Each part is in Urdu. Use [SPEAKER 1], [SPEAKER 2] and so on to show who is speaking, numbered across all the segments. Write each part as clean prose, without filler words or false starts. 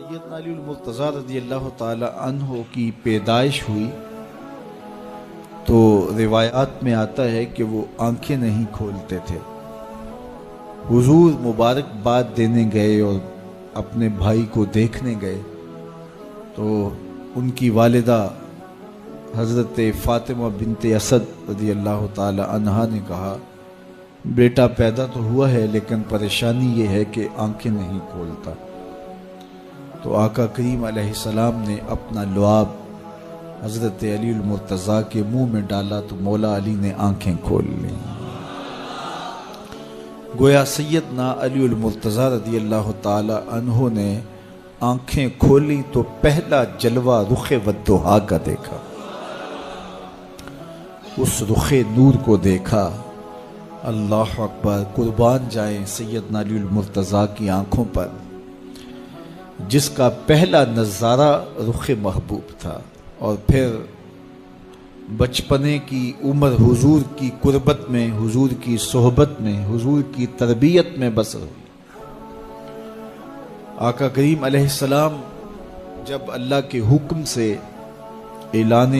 [SPEAKER 1] سیدنا علی المرتضیٰ رضی اللہ تعالی عنہ کی پیدائش ہوئی تو روایات میں آتا ہے کہ وہ آنکھیں نہیں کھولتے تھے۔ حضور مبارکباد دینے گئے اور اپنے بھائی کو دیکھنے گئے تو ان کی والدہ حضرت فاطمہ بنت اسد رضی اللہ تعالی عنہا نے کہا بیٹا پیدا تو ہوا ہے لیکن پریشانی یہ ہے کہ آنکھیں نہیں کھولتا۔ تو آقا کریم علیہ السلام نے اپنا لعاب حضرت علی المرتضیٰ کے منہ میں ڈالا تو مولا علی نے آنکھیں کھول لیں۔ گویا سیدنا علی المرتضیٰ رضی اللہ تعالی عنہ نے آنکھیں کھولی تو پہلا جلوہ رخ والضحیٰ کا دیکھا، اس رخ نور کو دیکھا۔ اللہ اکبر، قربان جائیں سیدنا علی المرتضیٰ کی آنکھوں پر جس کا پہلا نظارہ رخ محبوب تھا، اور پھر بچپنے کی عمر حضور کی قربت میں، حضور کی صحبت میں، حضور کی تربیت میں بسر ہوئی۔ آقا کریم علیہ السلام جب اللہ کے حکم سے اعلان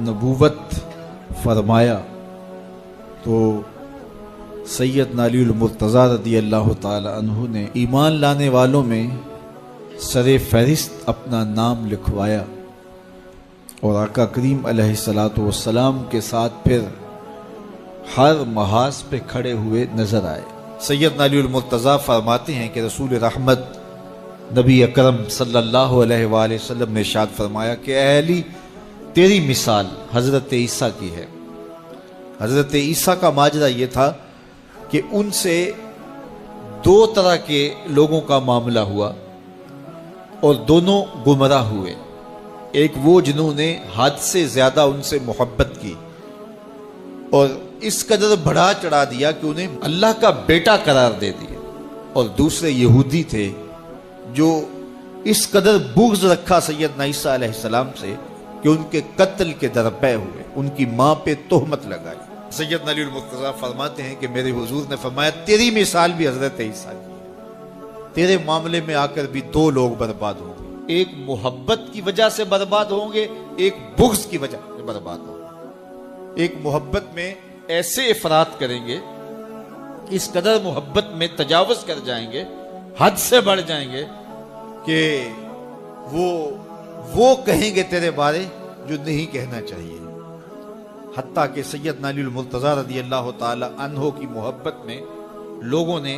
[SPEAKER 1] نبوت فرمایا تو سیدنا علی المرتضیٰ رضی اللہ تعالی عنہ نے ایمان لانے والوں میں سر فہرست اپنا نام لکھوایا، اور آقا کریم علیہ السلام کے ساتھ پھر ہر محاذ پہ کھڑے ہوئے نظر آئے۔ سیدنا علی المرتضیٰ فرماتے ہیں کہ رسول رحمت نبی اکرم صلی اللہ علیہ وآلہ وسلم نے ارشاد فرمایا کہ اے علی تیری مثال حضرت عیسیٰ کی ہے۔ حضرت عیسیٰ کا ماجرا یہ تھا کہ ان سے دو طرح کے لوگوں کا معاملہ ہوا اور دونوں گمراہ ہوئے۔ ایک وہ جنہوں نے حد سے زیادہ ان سے محبت کی اور اس قدر بڑھا چڑھا دیا کہ انہیں اللہ کا بیٹا قرار دے دیا، اور دوسرے یہودی تھے جو اس قدر بغض رکھا سیدنا عیسیٰ علیہ السلام سے کہ ان کے قتل کے درپے ہوئے، ان کی ماں پہ تہمت لگائی۔ سیدنا علی المرتضیٰ فرماتے ہیں کہ میرے حضور نے فرمایا تیری مثال بھی حضرت عیسیٰ کی ہے، تیرے معاملے میں آ کر بھی دو لوگ برباد ہوں گے، ایک محبت کی وجہ سے برباد ہوں گے، ایک بغض کی وجہ سے برباد ہوں گے۔ ایک محبت میں ایسے افراط کریں گے، اس قدر محبت میں تجاوز کر جائیں گے، حد سے بڑھ جائیں گے کہ وہ کہیں گے تیرے بارے جو نہیں کہنا چاہیے۔ حتیٰ کہ سیدنا علی المرتضیٰ رضی اللہ تعالی عنہ کی محبت میں لوگوں نے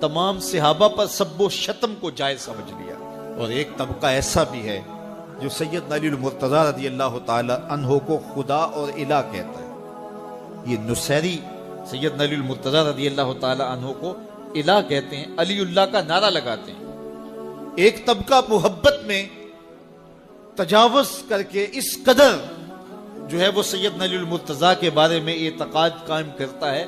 [SPEAKER 1] تمام صحابہ پر سب و شتم کو جائز سمجھ لیا، اور ایک طبقہ ایسا بھی ہے جو سیدنا علی المرتضیٰ رضی اللہ تعالی عنہ کو خدا اور الہ کہتا ہے۔ یہ نصیری سیدنا علی المرتضیٰ رضی اللہ تعالی عنہ کو الہ کہتے ہیں، علی اللہ کا نعرہ لگاتے ہیں۔ ایک طبقہ محبت میں تجاوز کر کے اس قدر جو ہے وہ سیدنا علی المرتضیٰ کے بارے میں اعتقاد قائم کرتا ہے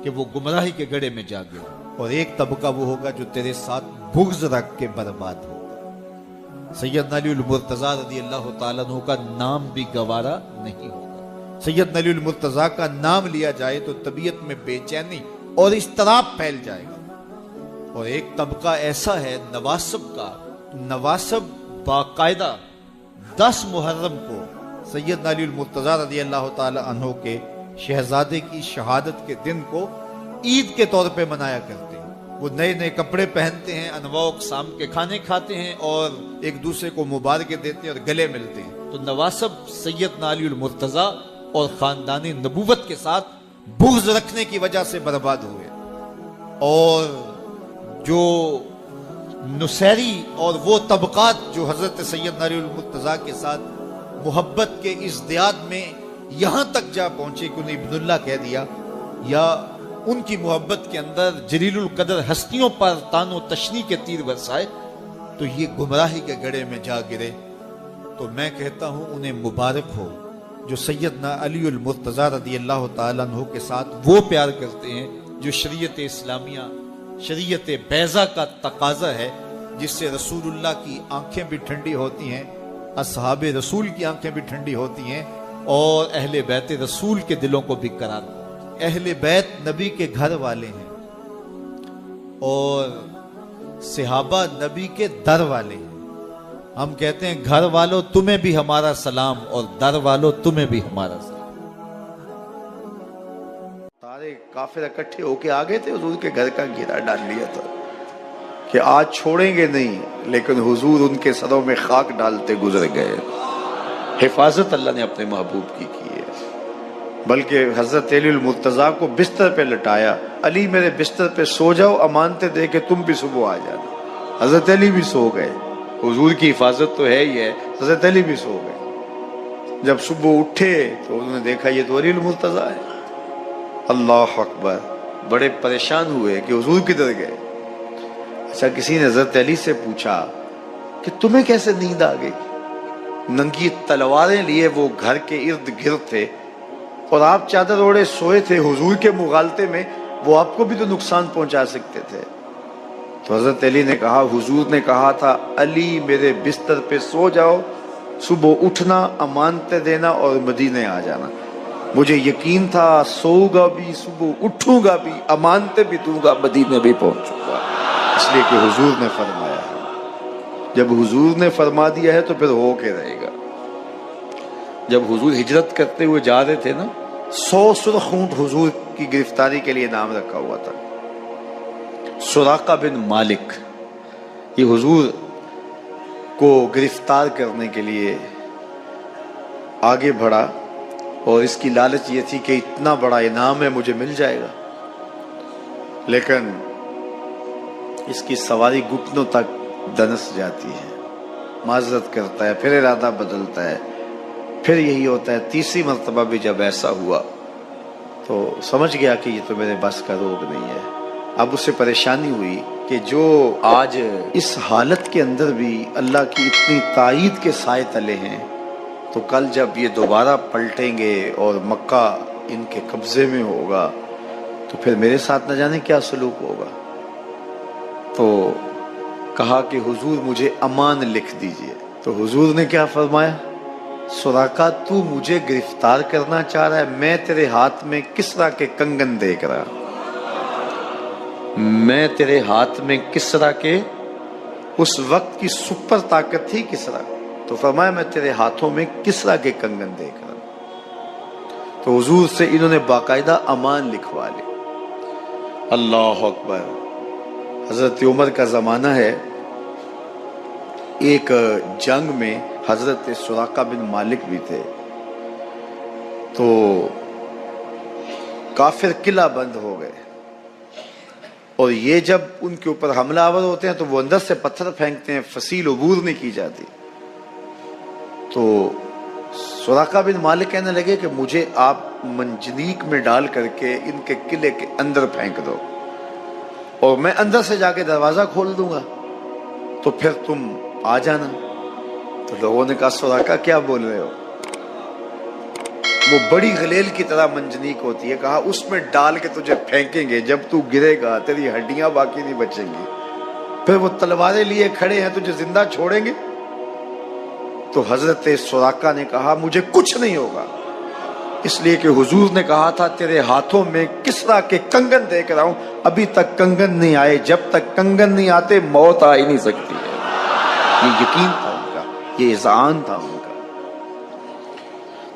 [SPEAKER 1] کہ وہ گمراہی کے گڑھے میں جا گیا، اور ایک طبقہ وہ ہوگا جو تیرے ساتھ بغض رکھ کے برباد ہوگا۔ سیدنا علی المرتضیٰ رضی اللہ تعالیٰ عنہ کا نام بھی گوارا نہیں ہوگا۔ سیدنا علی المرتضیٰ کا نام لیا جائے تو طبیعت میں بے چینی اور اضطراب پھیل جائے گا۔ اور ایک طبقہ ایسا ہے نواسب کا، نواسب باقاعدہ 10 محرم کو سیدنا علی المرتضیٰ رضی اللہ تعالی عنہ کے شہزادے کی شہادت کے دن کو عید کے طور پہ منایا کرتے ہیں۔ وہ نئے نئے کپڑے پہنتے ہیں، انواع و اقسام کے کھانے کھاتے ہیں اور ایک دوسرے کو مبارکیں دیتے ہیں اور گلے ملتے ہیں۔ تو نواسب سیدنا علی المرتضیٰ اور خاندان نبوت کے ساتھ بغض رکھنے کی وجہ سے برباد ہوئے، اور جو نصیری اور وہ طبقات جو حضرت سیدنا علی المرتضیٰ کے ساتھ محبت کے ازدیاد میں یہاں تک جا پہنچے کہ انہیں ابن اللہ کہہ دیا، یا ان کی محبت کے اندر جلیل القدر ہستیوں پر تان و تشنی کے تیر برسائے، تو یہ گمراہی کے گڑھے میں جا گرے۔ تو میں کہتا ہوں انہیں مبارک ہو جو سیدنا علی المرتضیٰ رضی اللہ تعالیٰ عنہ کے ساتھ وہ پیار کرتے ہیں جو شریعت اسلامیہ، شریعت بیضا کا تقاضا ہے، جس سے رسول اللہ کی آنکھیں بھی ٹھنڈی ہوتی ہیں، اصحاب رسول کی آنکھیں بھی ٹھنڈی ہوتی ہیں، اور اہل بیت رسول کے دلوں کو بھی قرار۔ اہل بیت نبی کے گھر والے ہیں اور صحابہ نبی کے در والے ہیں، ہم کہتے ہیں گھر والوں تمہیں بھی ہمارا سلام اور در والوں تمہیں بھی ہمارا سلام.
[SPEAKER 2] سارے کافر اکٹھے ہو کے آگے تھے، حضور کے گھر کا گھیرا ڈال لیا تھا کہ آج چھوڑیں گے نہیں، لیکن حضور ان کے سروں میں خاک ڈالتے گزر گئے. حفاظت اللہ نے اپنے محبوب کی ہے. بلکہ حضرت علی المرتضیٰ کو بستر پہ لٹایا، علی میرے بستر پہ سو جاؤ، امانتے دے کہ تم بھی صبح آ جانا. حضرت علی بھی سو گئے. حضور کی حفاظت تو ہے ہی ہے، حضرت علی بھی سو گئے. جب صبح اٹھے تو انہوں نے دیکھا یہ تو علی المرتضیٰ ہے. اللہ اکبر. بڑے پریشان ہوئے کہ حضور کدھر گئے. اچھا کسی نے حضرت علی سے پوچھا کہ تمہیں کیسے نیند آ گئی؟ ننگی تلواریں لیے وہ گھر کے ارد گرد تھے اور آپ چادر اوڑے سوئے تھے حضور کے مغالطے میں، وہ آپ کو بھی تو نقصان پہنچا سکتے تھے. تو حضرت علی نے کہا، حضور نے کہا تھا علی میرے بستر پہ سو جاؤ، صبح اٹھنا، امانتیں دینا اور مدینے آ جانا. مجھے یقین تھا سوؤں گا بھی، صبح اٹھوں گا بھی، امانتیں بھی دوں گا، مدینے بھی پہنچوں گا. اس لیے کہ حضور نے فرمایا ہے. جب حضور نے فرما دیا ہے تو پھر ہو کے رہے گا. جب حضور ہجرت کرتے ہوئے جا رہے تھے نا، 100 سرخ اونٹ حضور کی گرفتاری کے لیے نام رکھا ہوا تھا. سراقہ بن مالک یہ حضور کو گرفتار کرنے کے لیے آگے بڑھا اور اس کی لالچ یہ تھی کہ اتنا بڑا انعام ہے مجھے مل جائے گا. لیکن اس کی سواری گھٹنوں تک دنس جاتی ہے، معذرت کرتا ہے، پھر ارادہ بدلتا ہے، پھر یہی ہوتا ہے. تیسری مرتبہ بھی جب ایسا ہوا تو سمجھ گیا کہ یہ تو میرے بس کا روگ نہیں ہے. اب اسے پریشانی ہوئی کہ جو آج اس حالت کے اندر بھی اللہ کی اتنی تائید کے سائے تلے ہیں، تو کل جب یہ دوبارہ پلٹیں گے اور مکہ ان کے قبضے میں ہوگا تو پھر میرے ساتھ نہ جانے کیا سلوک ہوگا. تو کہا کہ حضور مجھے امان لکھ دیجئے. تو حضور نے کیا فرمایا، سراقہ تو مجھے گرفتار کرنا چاہ رہا ہے، میں تیرے ہاتھ میں کسرا کے کنگن دیکھ رہا، میں تیرے ہاتھ میں کسرا کے، اس وقت کی سپر طاقت تھی کسرا، تو فرمایا میں تیرے ہاتھوں میں کسرا کے کنگن دیکھ رہا. تو حضور سے انہوں نے باقاعدہ امان لکھوا لی. اللہ اکبر. حضرت عمر کا زمانہ ہے. ایک جنگ میں حضرت سراقہ بن مالک بھی تھے، تو کافر قلعہ بند ہو گئے اور یہ جب ان کے اوپر حملہ آور ہوتے ہیں تو وہ اندر سے پتھر پھینکتے ہیں، فصیل عبور نہیں کی جاتی. تو سراقہ بن مالک کہنے لگے کہ مجھے آپ منجنیق میں ڈال کر کے ان کے قلعے کے اندر پھینک دو اور میں اندر سے جا کے دروازہ کھول دوں گا تو پھر تم آ جانا. تو لوگوں نے کہا سراقہ کیا بول رہے ہو؟ وہ بڑی غلیل کی طرح منجنیق ہوتی ہے، کہا اس میں ڈال کے تجھے پھینکیں گے، جب تو گرے گا تیری ہڈیاں باقی نہیں بچیں گی، پھر وہ تلواریں لیے کھڑے ہیں تجھے زندہ چھوڑیں گے. تو حضرت سراقہ نے کہا مجھے کچھ نہیں ہوگا، اس لیے کہ حضور نے کہا تھا تیرے ہاتھوں میں کسرا کے کنگن دیکھ رہا ہوں. ابھی تک کنگن نہیں آئے، جب تک کنگن نہیں آتے موت آ ہی نہیں سکتی ہے. یہ یقین تھا ان کا، یہ اذعان تھا ان کا.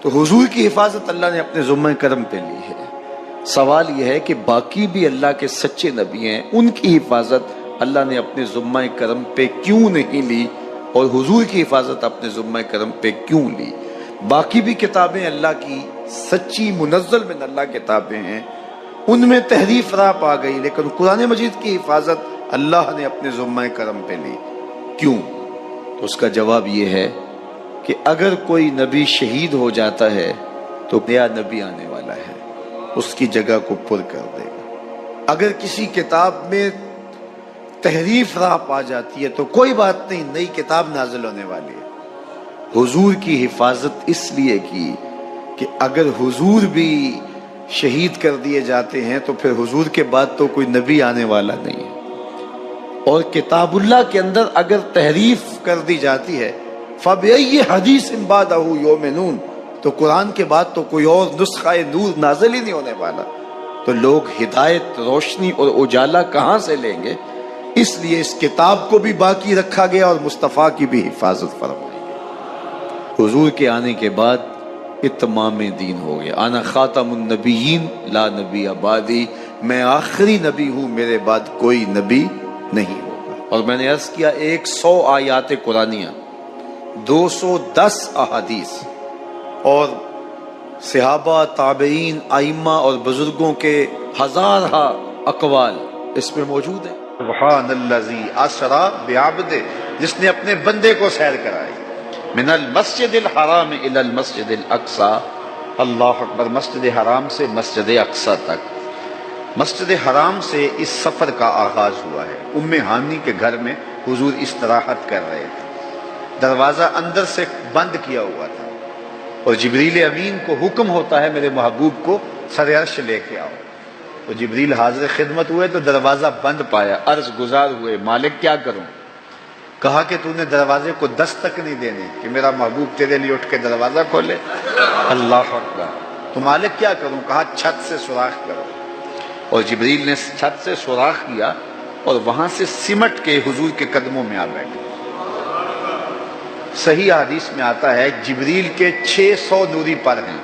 [SPEAKER 2] تو حضور کی حفاظت اللہ نے اپنے ذمہ کرم پہ لی ہے. سوال یہ ہے کہ باقی بھی اللہ کے سچے نبی ہیں، ان کی حفاظت اللہ نے اپنے ذمہ کرم پہ کیوں نہیں لی اور حضور کی حفاظت اپنے ذمہ کرم پہ کیوں لی؟ باقی بھی کتابیں اللہ کی سچی منزل من اللہ کتابیں ہیں، ان میں تحریف راپ آ گئی، لیکن قرآن مجید کی حفاظت اللہ نے اپنے ذمہ کرم پہ لی. کیوں؟ تو اس کا جواب یہ ہے کہ اگر کوئی نبی شہید ہو جاتا ہے تو نیا نبی آنے والا ہے، اس کی جگہ کو پر کر دے گا. اگر کسی کتاب میں تحریف راپ آ جاتی ہے تو کوئی بات نہیں، نئی کتاب نازل ہونے والی ہے. حضور کی حفاظت اس لیے کی کہ اگر حضور بھی شہید کر دیے جاتے ہیں تو پھر حضور کے بعد تو کوئی نبی آنے والا نہیں ہے. اور کتاب اللہ کے اندر اگر تحریف کر دی جاتی ہے فَبِأَيِّ حَدِيثٍ بَعْدَهُ يُؤْمِنُونَ، تو قرآن کے بعد تو کوئی اور نسخہ نور نازل ہی نہیں ہونے والا. تو لوگ ہدایت، روشنی اور اجالا کہاں سے لیں گے؟ اس لیے اس کتاب کو بھی باقی رکھا گیا اور مصطفیٰ کی بھی حفاظت فرمائی گئی۔ حضور کے آنے کے بعد اتمام دین ہو گیا۔ انا خاتم النبیین لا نبی بعدی، میں آخری نبی ہوں، میرے بعد کوئی نبی نہیں ہوگا۔ اور میں نے عرض کیا 100 آیات قرآنیہ، 210 احادیث اور صحابہ، تابعین، ائمہ اور بزرگوں کے ہزارہ اقوال اس میں موجود ہیں۔ سبحان الذی اسری بعبدہ، جس نے اپنے بندے کو سیر کرائی، من المسجد الحرام الی المسجد الاقصی، اللہ اکبر، مسجد حرام سے مسجد اقصی تک۔ مسجد حرام سے اس سفر کا آغاز ہوا ہے۔ ام ہانی کے گھر میں حضور استراحت کر رہے تھے، دروازہ اندر سے بند کیا ہوا تھا اور جبریل امین کو حکم ہوتا ہے میرے محبوب کو سر عرش لے کے آؤ۔ تو جبریل حاضر خدمت ہوئے تو دروازہ بند پایا، عرض گزار ہوئے مالک کیا کروں؟ کہا کہ تو نے دروازے کو دستک نہیں دینے کہ میرا محبوب تیرے لیے اٹھ کے دروازہ کھولے۔ اللہ اکبر، تو مالک کیا کروں؟ کہا چھت سے سوراخ کرو۔ اور جبریل نے چھت سے سوراخ کیا اور وہاں سے سمٹ کے حضور کے قدموں میں آ بیٹھے۔ صحیح حدیث میں آتا ہے جبریل کے 600 نوری پر ہیں،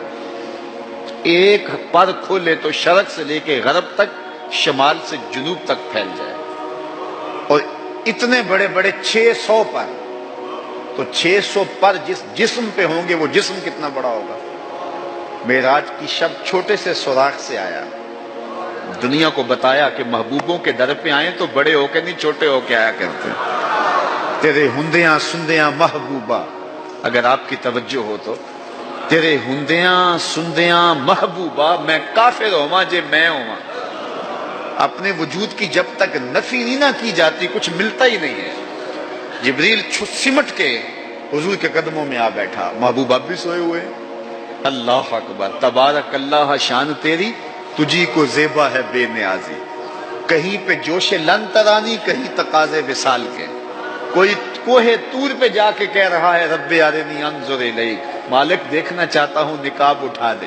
[SPEAKER 2] ایک پر کھولے تو شرق سے لے کے غرب تک، شمال سے جنوب تک پھیل جائے، اور اتنے بڑے بڑے 600 پر، تو 600 پر جس جسم پہ ہوں گے وہ جسم کتنا بڑا ہوگا۔ معراج کی شب چھوٹے سے سوراخ سے آیا، دنیا کو بتایا کہ محبوبوں کے در پہ آئیں تو بڑے ہو کے نہیں چھوٹے ہو کے آیا کرتے ہیں۔ تیرے ہندیاں سندیاں محبوبہ، اگر آپ کی توجہ ہو تو، تیرے ہندیاں سندیاں محبوبہ، میں کافر ہوا جے میں ہوا۔ اپنے وجود کی جب تک نفی نہیں نہ کی جاتی کچھ ملتا ہی نہیں ہے۔ جبریل سمٹ کے حضور کے قدموں میں آ بیٹھا، محبوب اب بھی سوئے ہوئے۔ اللہ اکبر، تبارک اللہ، شان تیری تجھی کو زیبا ہے بے نیازی، کہیں پہ جوش لن ترانی، کہیں تقاضے وصال کے، کوئی کوہ طور پہ جا کے کہہ رہا ہے رب ارنی انظر الیک، مالک دیکھنا چاہتا ہوں نقاب اٹھا دے۔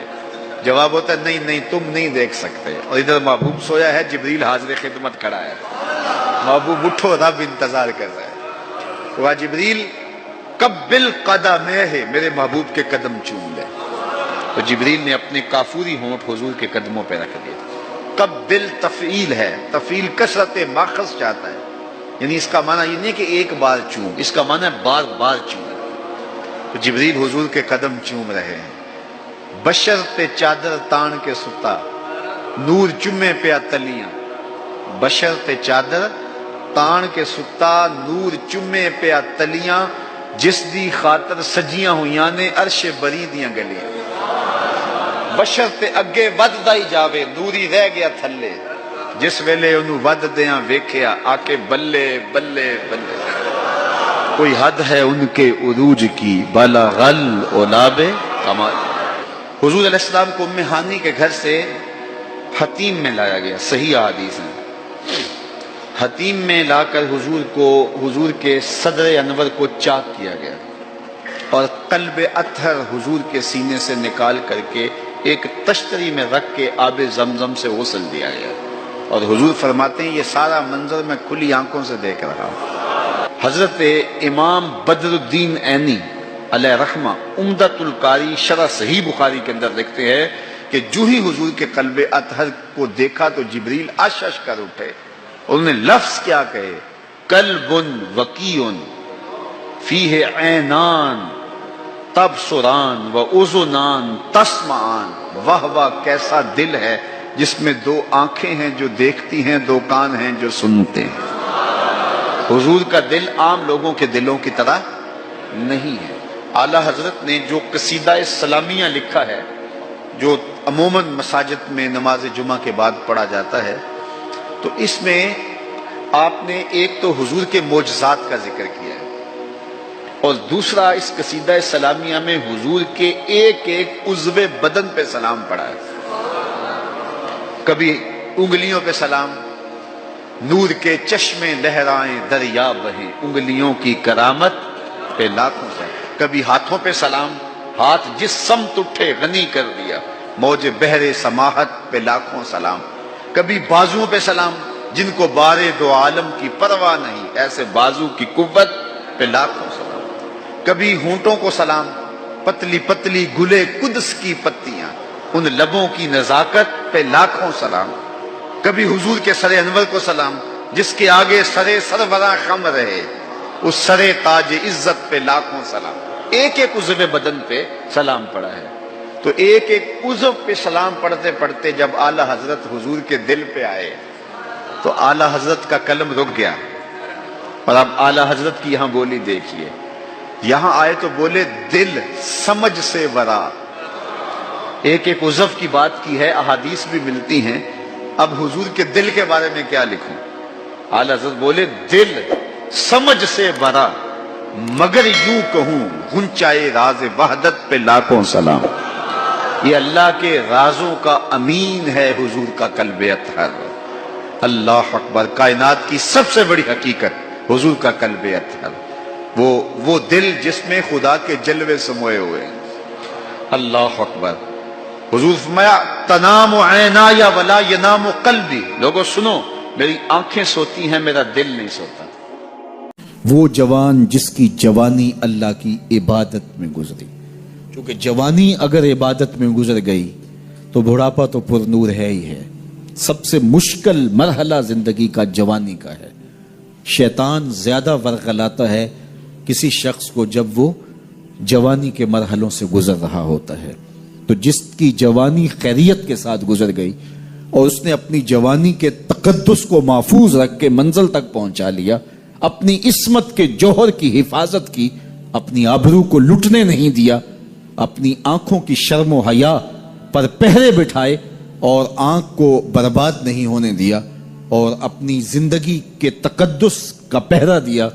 [SPEAKER 2] جواب ہوتا ہے نہیں نہیں تم نہیں دیکھ سکتے، اور ادھر محبوب سویا ہے، جبریل حاضر خدمت کھڑا ہے، محبوب اٹھو، رب انتظار کر رہا ہے۔ وہ جبریل قبل قدمہ، میرے محبوب کے قدم چوم لے۔ تو جبریل نے اپنے کافوری ہونٹ حضور کے قدموں پہ رکھ دیے۔ قبل تفعیل ہے، تفعیل کثرت ماخذ چاہتا ہے، یعنی اس کا معنی یہ نہیں کہ ایک بار چوم، اس کا معنی ہے بار بار چوم۔ تو جبریل حضور کے قدم چوم رہے ہیں۔ بشرط چادر تان کے ستا، نور چمے پہ تلیاں، بشرط چادر تان کے ستا، نور چمے پہ تلیاں، جس دی خاطر سجیاں ہویاں نے عرش بری دیاں گلیاں، بشرط اگے ود دائی جاوے، نوری رہ گیا تھلے، جس ویلے انہوں ود دیاں ویکھیا، آکے بلے بلے بلے، کوئی حد ہے ان کے عروج کی، بلغ العلاب کمال۔ حضور علیہ السلام کو ام ہانی کے گھر سے حتیم میں لایا گیا، صحیح حدیث ہے۔ حتیم میں لا کر حضور کو، حضور کے صدر انور کو چاک کیا گیا، اور قلب اطہر حضور کے سینے سے نکال کر کے ایک تشتری میں رکھ کے آب زمزم سے غسل دیا گیا، اور حضور فرماتے ہیں یہ سارا منظر میں کھلی آنکھوں سے دیکھ رہا ہوں۔ حضرت امام بدر الدین عینی علیہ رحمہ عمدۃ القاری شرح صحیح بخاری کے اندر لکھتے ہیں کہ جو ہی حضور کے قلب اطہر کو دیکھا تو جبریل عش عش کر اٹھے۔ انہوں نے لفظ کیا کہے، قلب وقیع فیہ عینان تبصران و اذنان تسمعان، واہ واہ کیسا دل ہے جس میں دو آنکھیں ہیں جو دیکھتی ہیں، دو کان ہیں جو سنتے ہیں۔ حضور کا دل عام لوگوں کے دلوں کی طرح نہیں ہے۔ اعلیٰ حضرت نے جو قصیدہ سلامیہ لکھا ہے، جو عموماً مساجد میں نماز جمعہ کے بعد پڑھا جاتا ہے، تو اس میں آپ نے ایک تو حضور کے معجزات کا ذکر کیا ہے، اور دوسرا اس قصیدہ سلامیہ میں حضور کے ایک ایک عضو بدن پہ سلام پڑھا ہے۔ کبھی انگلیوں پہ سلام، نور کے چشمے لہرائیں دریا بہیں، انگلیوں کی کرامت پہ لاکھوں سے، کبھی ہاتھوں پہ سلام، ہاتھ جس سمت اٹھے غنی کر دیا، موج بحر سماحت پہ لاکھوں سلام، کبھی بازوؤں پہ سلام، جن کو بارے دو عالم کی پرواہ نہیں، ایسے بازو کی قوت پہ لاکھوں سلام۔ کبھی ہونٹوں کو سلام، پتلی پتلی گلے قدس کی پتیاں، ان لبوں کی نزاکت پہ لاکھوں سلام۔ کبھی حضور کے سر انور کو سلام، جس کے آگے سرے سربراہ خم رہے، اس سرے تاج عزت پہ لاکھوں سلام۔ ایک ایک عضو بدن پہ سلام پڑا ہے، تو ایک ایک عضو پہ سلام پڑھتے پڑھتے جب اعلی حضرت حضور کے دل پہ آئے تو اعلی حضرت کا قلم رک گیا۔ اور اب اعلی حضرت کی یہاں بولی دیکھیے، یہاں آئے تو بولے دل سمجھ سے ورا۔ ایک ایک عضو کی بات کی ہے، احادیث بھی ملتی ہیں، اب حضور کے دل کے بارے میں کیا لکھوں؟ اعلی حضرت بولے دل سمجھ سے ورا، مگر یوں کہوں غنچائے راز وحدت پہ لاکھوں سلام۔ یہ اللہ کے رازوں کا امین ہے حضور کا قلب اطہر۔ اللہ اکبر، کائنات کی سب سے بڑی حقیقت حضور کا قلب اطہر، وہ دل جس میں خدا کے جلوے سموئے ہوئے ہیں۔ اللہ اکبر۔ حضور فرمایا تنام عینایا ولا ینام قلبی، لوگوں سنو، میری آنکھیں سوتی ہیں، میرا دل نہیں سوتا۔
[SPEAKER 1] وہ جوان جس کی جوانی اللہ کی عبادت میں گزری، کیونکہ جوانی اگر عبادت میں گزر گئی تو بڑھاپا تو پر نور ہے ہی ہے۔ سب سے مشکل مرحلہ زندگی کا جوانی کا ہے۔ شیطان زیادہ ورغلاتا ہے کسی شخص کو جب وہ جوانی کے مرحلوں سے گزر رہا ہوتا ہے۔ تو جس کی جوانی خیریت کے ساتھ گزر گئی اور اس نے اپنی جوانی کے تقدس کو محفوظ رکھ کے منزل تک پہنچا لیا، اپنی عصمت کے جوہر کی حفاظت کی، اپنی آبرو کو لٹنے نہیں دیا، اپنی آنکھوں کی شرم و حیا پر پہرے بٹھائے اور آنکھ کو برباد نہیں ہونے دیا اور اپنی زندگی کے تقدس کا پہرا دیا،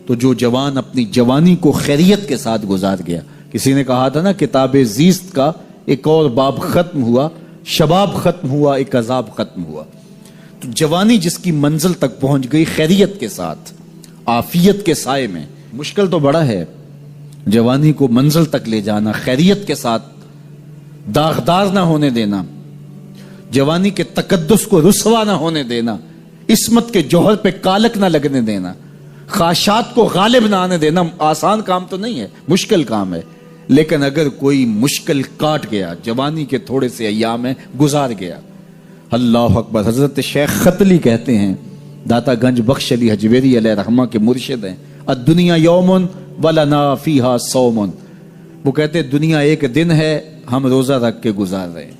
[SPEAKER 1] تو جو جوان اپنی جوانی کو خیریت کے ساتھ گزار گیا۔ کسی نے کہا تھا نا، کتاب زیست کا ایک اور باب ختم ہوا، شباب ختم ہوا، ایک عذاب ختم ہوا۔ تو جوانی جس کی منزل تک پہنچ گئی خیریت کے ساتھ، عافیت کے سائے میں۔ مشکل تو بڑا ہے جوانی کو منزل تک لے جانا، خیریت کے ساتھ، داغدار نہ ہونے دینا، جوانی کے تقدس کو رسوا نہ ہونے دینا، عصمت کے جوہر پہ کالک نہ لگنے دینا، خواہشات کو غالب نہ آنے دینا۔ آسان کام تو نہیں ہے، مشکل کام ہے، لیکن اگر کوئی مشکل کاٹ گیا، جوانی کے تھوڑے سے ایام میں گزار گیا۔ اللہ اکبر۔ حضرت شیخ خطلی کہتے ہیں، داتا گنج بخش علی حجویری علیہ رحمہ کے مرشد ہیں، الدنیا یوم ولنا فیہا صوم۔ وہ کہتے ہیں دنیا ایک دن ہے، ہم روزہ رکھ کے گزار رہے ہیں۔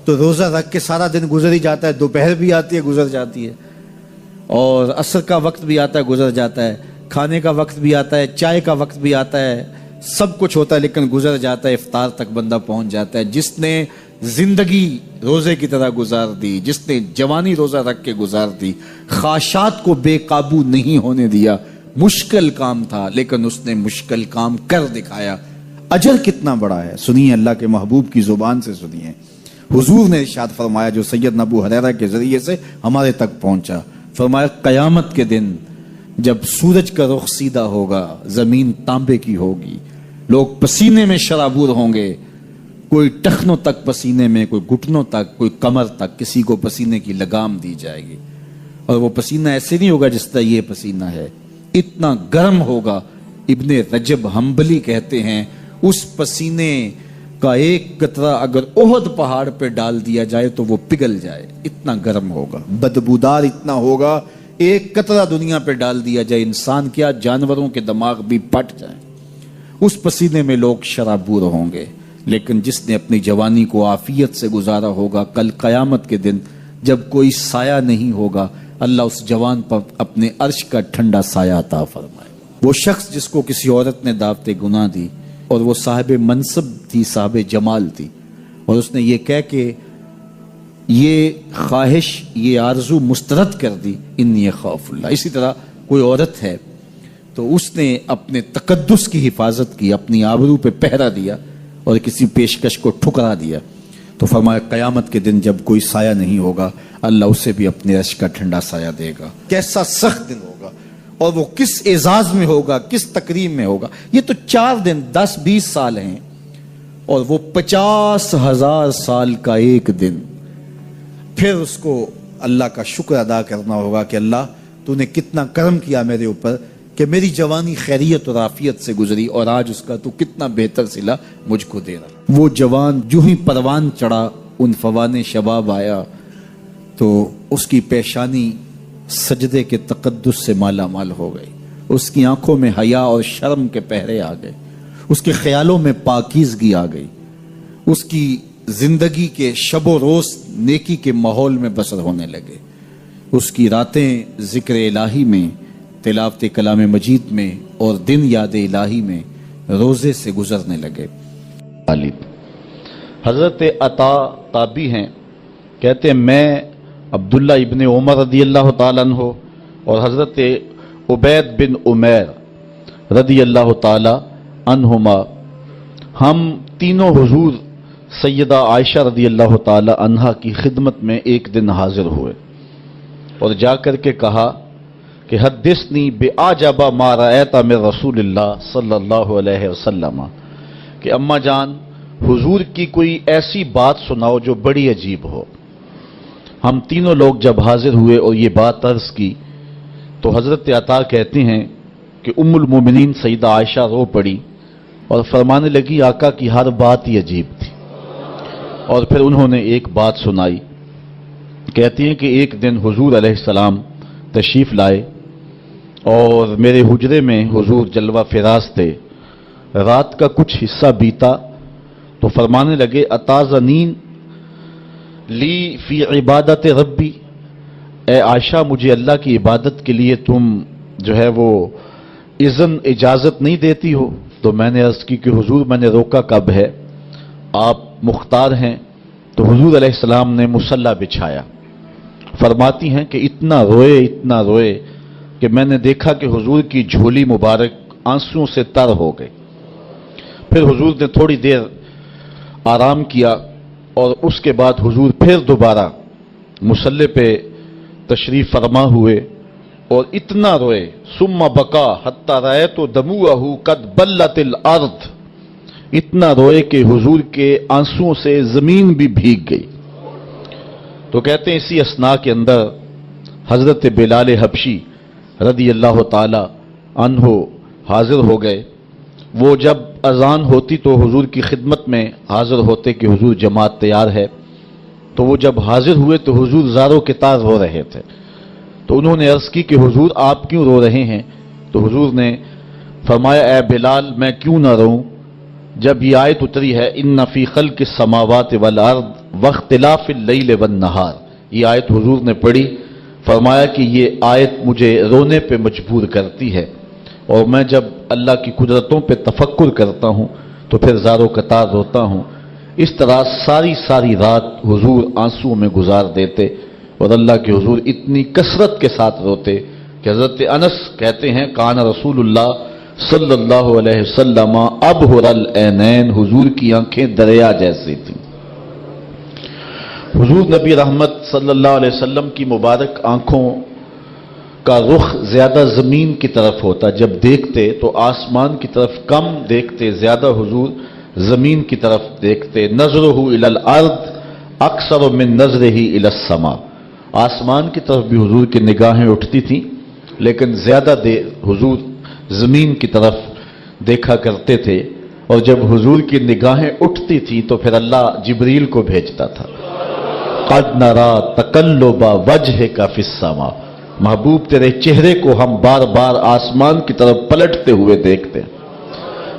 [SPEAKER 1] تو روزہ رکھ کے سارا دن گزر ہی جاتا ہے، دوپہر بھی آتی ہے گزر جاتی ہے، اور عصر کا وقت بھی آتا ہے گزر جاتا ہے، کھانے کا وقت بھی آتا ہے، چائے کا وقت بھی آتا ہے، سب کچھ ہوتا ہے، لیکن گزر جاتا ہے، افطار تک بندہ پہنچ جاتا ہے۔ جس نے زندگی روزے کی طرح گزار دی، جس نے جوانی روزہ رکھ کے گزار دی، خواہشات کو بے قابو نہیں ہونے دیا، مشکل کام تھا لیکن اس نے مشکل کام کر دکھایا۔ اجر کتنا بڑا ہے، سنیے اللہ کے محبوب کی زبان سے سنیے۔ حضور نے ارشاد فرمایا جو سیدنا ابو ہریرہ کے ذریعے سے ہمارے تک پہنچا، فرمایا قیامت کے دن جب سورج کا رخ سیدھا ہوگا، زمین تانبے کی ہوگی، لوگ پسینے میں شرابور ہوں گے، کوئی ٹخنوں تک پسینے میں، کوئی گھٹنوں تک، کوئی کمر تک، کسی کو پسینے کی لگام دی جائے گی، اور وہ پسینہ ایسے نہیں ہوگا جس طرح یہ پسینہ ہے، اتنا گرم ہوگا۔ ابن رجب حنبلی کہتے ہیں اس پسینے کا ایک قطرہ اگر احد پہاڑ پہ ڈال دیا جائے تو وہ پگھل جائے، اتنا گرم ہوگا، بدبودار اتنا ہوگا، ایک قطرہ دنیا پہ ڈال دیا جائے، انسان کیا جانوروں کے دماغ بھی پھٹ جائیں، اس پسینے میں لوگ شرابور ہوں گے۔ لیکن جس نے اپنی جوانی کو عافیت سے گزارا ہوگا، کل قیامت کے دن جب کوئی سایہ نہیں ہوگا، اللہ اس جوان پر اپنے عرش کا ٹھنڈا سایہ عطا فرمائے۔ وہ شخص جس کو کسی عورت نے دعوت گناہ دی اور وہ صاحب منصب تھی، صاحب جمال تھی، اور اس نے یہ کہہ کے یہ خواہش، یہ آرزو مسترد کر دی، انی خاف اللہ۔ اسی طرح کوئی عورت ہے تو اس نے اپنے تقدس کی حفاظت کی، اپنی آبرو پہ پہرا دیا اور کسی پیشکش کو ٹھکرا دیا، تو فرمایا قیامت کے دن جب کوئی سایہ نہیں ہوگا، اللہ اسے بھی اپنے عرش کا ٹھنڈا سایہ دے گا۔ کیسا سخت دن ہوگا، اور وہ کس اعزاز میں ہوگا، کس تکریم میں ہوگا۔ یہ تو 4 دن 10-20 سال ہیں، اور وہ 50,000 سال کا ایک دن، پھر اس کو اللہ کا شکر ادا کرنا ہوگا کہ اللہ تو نے کتنا کرم کیا میرے اوپر کہ میری جوانی خیریت اور عافیت سے گزری، اور آج اس کا تو کتنا بہتر صلہ مجھ کو دے رہا۔ وہ جوان جو ہی پروان چڑھا ان فوان شباب آیا تو اس کی پیشانی سجدے کے تقدس سے مالا مال ہو گئی، اس کی آنکھوں میں حیا اور شرم کے پہرے آ گئے، اس کے خیالوں میں پاکیزگی آ گئی، اس کی زندگی کے شب و روز نیکی کے ماحول میں بسر ہونے لگے، اس کی راتیں ذکر الہی میں، تلاوت کلام مجید میں اور دن یاد الہی میں روزے سے گزرنے لگے۔
[SPEAKER 3] حضرت عطا تابی ہیں، کہتے ہیں میں عبداللہ ابن عمر رضی اللہ تعالیٰ عنہ اور حضرت عبید بن عمیر رضی اللہ تعالیٰ عنہما ہم تینوں حضور سیدہ عائشہ رضی اللہ تعالیٰ عنہا کی خدمت میں ایک دن حاضر ہوئے اور جا کر کے کہا کہ حدثنی بِأَعْجَبَ مَا رَأَيْتَ مِن رسول اللہ صلی اللہ علیہ وسلم، کہ اماں جان حضور کی کوئی ایسی بات سناؤ جو بڑی عجیب ہو۔ ہم تینوں لوگ جب حاضر ہوئے اور یہ بات عرض کی تو حضرت عطا کہتے ہیں کہ ام المومنین سیدہ عائشہ رو پڑی اور فرمانے لگی آقا کی ہر بات ہی عجیب تھی، اور پھر انہوں نے ایک بات سنائی۔ کہتی ہیں کہ ایک دن حضور علیہ السلام تشریف لائے اور میرے حجرے میں حضور جلوہ فراز تھے، رات کا کچھ حصہ بیتا تو فرمانے لگے اتازنین لی فی عبادت ربی، اے عائشہ مجھے اللہ کی عبادت کے لیے تم جو ہے وہ اجازت نہیں دیتی ہو؟ تو میں نے عرض کی کہ حضور میں نے روکا کب ہے، آپ مختار ہیں۔ تو حضور علیہ السلام نے مصلی بچھایا، فرماتی ہیں کہ اتنا روئے کہ میں نے دیکھا کہ حضور کی جھولی مبارک آنسوؤں سے تر ہو گئی۔ پھر حضور نے تھوڑی دیر آرام کیا اور اس کے بعد حضور پھر دوبارہ مصلی پہ تشریف فرما ہوئے اور اتنا روئے، ثم بکا حتی رأیت دموعہ قد بلت الارض، اتنا روئے کہ حضور کے آنسوؤں سے زمین بھی بھیگ گئی۔ تو کہتے ہیں اسی اثناء کے اندر حضرت بلال حبشی رضی اللہ تعالی عنہ حاضر ہو گئے۔ وہ جب اذان ہوتی تو حضور کی خدمت میں حاضر ہوتے کہ حضور جماعت تیار ہے، تو وہ جب حاضر ہوئے تو حضور زاروں کے تار رو رہے تھے۔ تو انہوں نے عرض کی کہ حضور آپ کیوں رو رہے ہیں؟ تو حضور نے فرمایا اے بلال میں کیوں نہ روں، جب یہ آیت اتری ہے ان فی خلق السماوات والارض واختلاف اللیل والنہار، یہ آیت حضور نے پڑھی، فرمایا کہ یہ آیت مجھے رونے پہ مجبور کرتی ہے، اور میں جب اللہ کی قدرتوں پہ تفکر کرتا ہوں تو پھر زار و قطار روتا ہوں۔ اس طرح ساری رات حضور آنسو میں گزار دیتے اور اللہ کے حضور اتنی کثرت کے ساتھ روتے کہ حضرت انس کہتے ہیں کان رسول اللہ صلی اللہ علیہ وسلم ابہر العینین، حضور کی آنکھیں دریا جیسی تھیں۔ حضور نبی رحمت صلی اللہ علیہ وسلم کی مبارک آنکھوں کا رخ زیادہ زمین کی طرف ہوتا، جب دیکھتے تو آسمان کی طرف کم دیکھتے، زیادہ حضور زمین کی طرف دیکھتے۔ نظرہ الی الارض اکثر من نظرہ الی السماء، آسمان کی طرف بھی حضور کی نگاہیں اٹھتی تھیں لیکن زیادہ دیر حضور زمین کی طرف دیکھا کرتے تھے، اور جب حضور کی نگاہیں اٹھتی تھیں تو پھر اللہ جبریل کو بھیجتا تھا، قد نرا تقلب وجہک فی السماء، محبوب تیرے چہرے کو ہم بار بار آسمان کی طرف پلٹتے ہوئے دیکھتے ہیں۔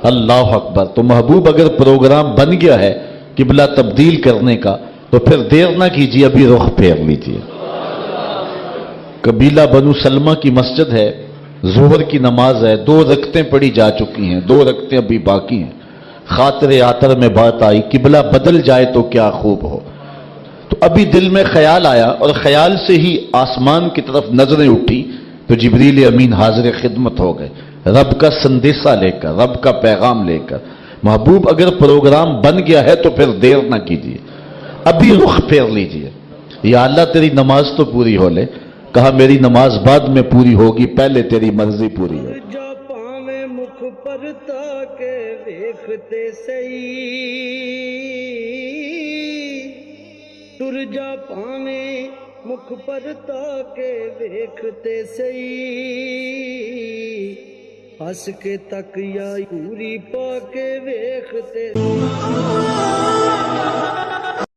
[SPEAKER 3] اللہ اکبر۔ تو محبوب اگر پروگرام بن گیا ہے قبلہ تبدیل کرنے کا تو پھر دیر نہ کیجیے، ابھی رخ پھیر لیجیے۔ قبیلہ بنو سلمہ کی مسجد ہے، ظہر کی نماز ہے، 2 رکعتیں پڑھی جا چکی ہیں، 2 رکعتیں ابھی باقی ہیں۔ خاطر آتر میں بات آئی قبلہ بدل جائے تو کیا خوب ہو، تو ابھی دل میں خیال آیا اور خیال سے ہی آسمان کی طرف نظریں اٹھی تو جبریل امین حاضر خدمت ہو گئے، رب کا سندیسہ لے کر، رب کا پیغام لے کر۔ محبوب اگر پروگرام بن گیا ہے تو پھر دیر نہ کیجیے، ابھی رخ پھیر لیجیے۔ یا اللہ تیری نماز تو پوری ہو لے، کہا میری نماز بعد میں پوری ہوگی، پہلے تیری مرضی پوری ہو۔
[SPEAKER 4] جا پاویں مکھ پر تاکے ویکھتے سہی، ٹر جا پاویں ਮੁਖ ਪਰ ਤਾਕੇ ਵੇਖਤੇ ਸਈ ਹੱਸ ਕੇ ਤੱਕ ਯਾ ਪੂਰੀ ਪਾ ਕੇ ਵੇਖਤੇ